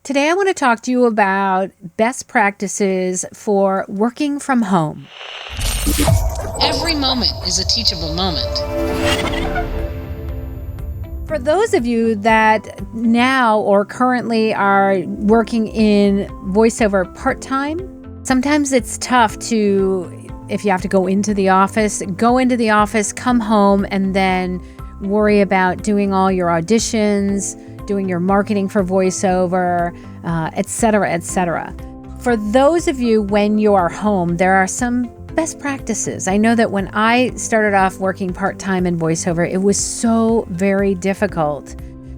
Today, I want to talk to you about best practices for working from home. Every moment is a teachable moment. For those of you that now or currently are working in voiceover part-time, sometimes it's tough if you have to go into the office, come home, and then worry about doing all your auditions, doing your marketing for voiceover, et cetera, et cetera. For those of you when you are home, there are some best practices. I know that when I started off working part-time in voiceover, it was so very difficult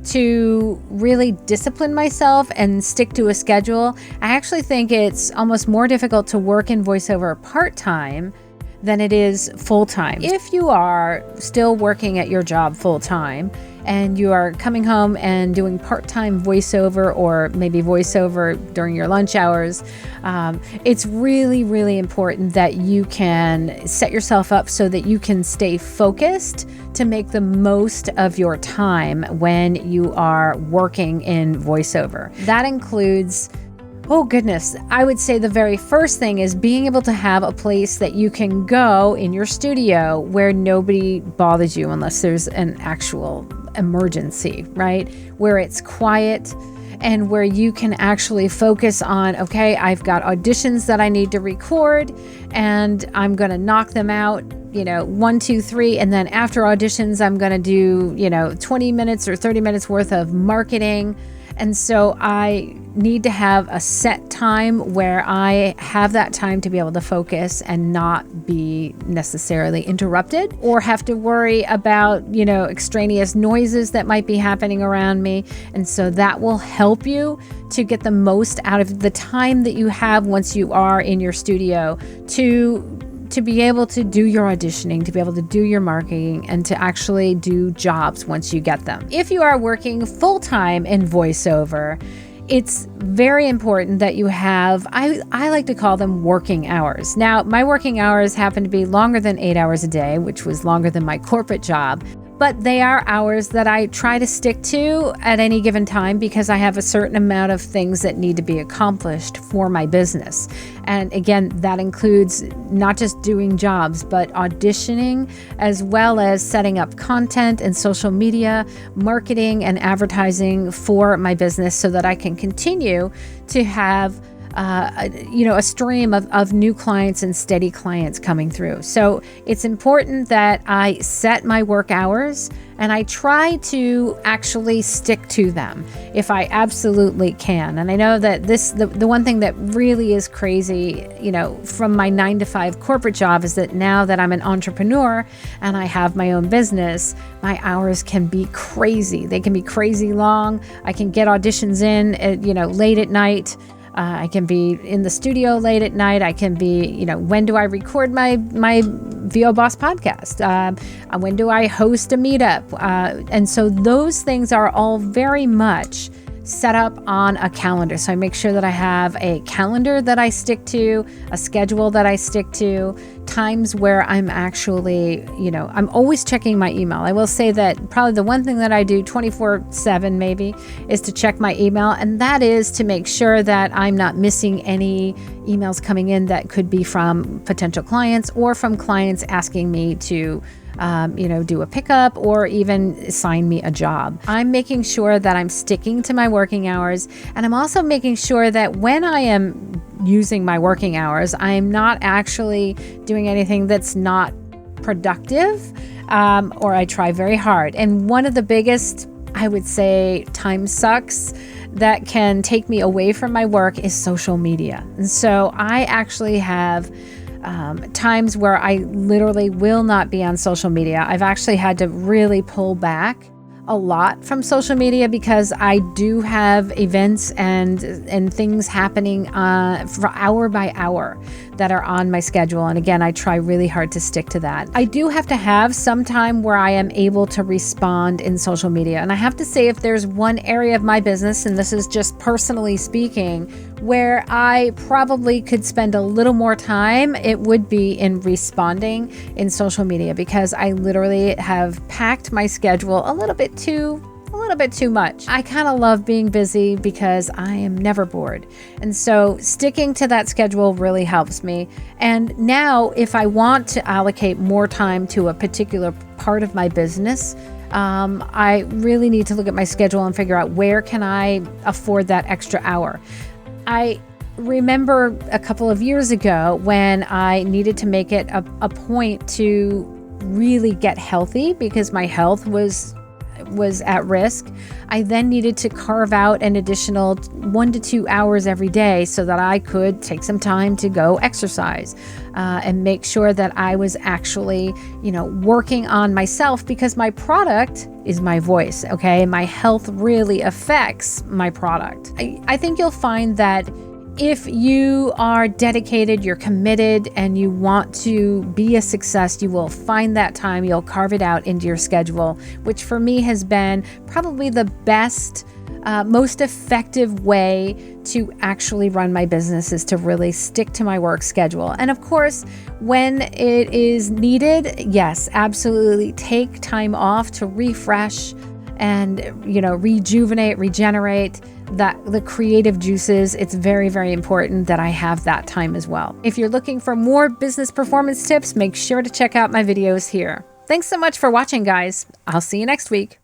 to really discipline myself and stick to a schedule. I actually think it's almost more difficult to work in voiceover part-time than it is full-time. If you are still working at your job full-time and you are coming home and doing part-time voiceover or maybe voiceover during your lunch hours, it's really, really important that you can set yourself up so that you can stay focused to make the most of your time when you are working in voiceover. That includes I would say the very first thing is being able to have a place that you can go in your studio where nobody bothers you unless there's an actual emergency, right? Where it's quiet and where you can actually focus on, okay, I've got auditions that I need to record and I'm going to knock them out, 1, 2, 3. And then after auditions, I'm going to do, 20 minutes or 30 minutes worth of marketing. And so I need to have a set time where I have that time to be able to focus and not be necessarily interrupted or have to worry about, extraneous noises that might be happening around me. And so that will help you to get the most out of the time that you have once you are in your studio to be able to do your auditioning, to be able to do your marketing, and to actually do jobs once you get them. If you are working full-time in voiceover, it's very important that you have, I like to call them working hours. Now, my working hours happen to be longer than 8 hours a day, which was longer than my corporate job. But they are hours that I try to stick to at any given time because I have a certain amount of things that need to be accomplished for my business. And again, that includes not just doing jobs, but auditioning, as well as setting up content and social media, marketing and advertising for my business so that I can continue to have a stream of new clients and steady clients coming through. So it's important that I set my work hours and I try to actually stick to them if I absolutely can. And I know that the one thing that really is crazy, from my 9-to-5 corporate job is that now that I'm an entrepreneur and I have my own business, my hours can be crazy. They can be crazy long. I can get auditions in, late at night. I can be in the studio late at night. I can be, when do I record my VO Boss podcast? When do I host a meetup? And so those things are all very much set up on a calendar. So I make sure that I have a calendar that I stick to, a schedule that I stick to, times where I'm actually, I'm always checking my email. I will say that probably the one thing that I do 24/7 maybe is to check my email. And that is to make sure that I'm not missing any emails coming in that could be from potential clients or from clients asking me to do a pickup or even sign me a job. I'm making sure that I'm sticking to my working hours. And I'm also making sure that when I am using my working hours, I'm not actually doing anything that's not productive, or I try very hard. And one of the biggest, I would say, time sucks that can take me away from my work is social media. And so I actually have times where I literally will not be on social media. I've actually had to really pull back a lot from social media because I do have events and things happening for hour by hour that are on my schedule. And again, I try really hard to stick to that. I do have to have some time where I am able to respond in social media. And I have to say, if there's one area of my business, and this is just personally speaking, where I probably could spend a little more time, it would be in responding in social media, because I literally have packed my schedule a little bit too a little bit too much. I kind of love being busy because I am never bored. And so sticking to that schedule really helps me. And now if I want to allocate more time to a particular part of my business, I really need to look at my schedule and figure out where can I afford that extra hour. I remember a couple of years ago when I needed to make it a point to really get healthy because my health was at risk. I then needed to carve out an additional 1 to 2 hours every day so that I could take some time to go exercise and make sure that I was actually, working on myself, because my product is my voice. Okay. My health really affects my product. I think you'll find that if you are dedicated, you're committed, and you want to be a success, you will find that time, you'll carve it out into your schedule, which for me has been probably the best, most effective way to actually run my business, is to really stick to my work schedule. And of course, when it is needed, yes, absolutely take time off to refresh and, rejuvenate, regenerate the creative juices. It's very, very important that I have that time as well. If you're looking for more business performance tips, make sure to check out my videos here. Thanks so much for watching, guys. I'll see you next week.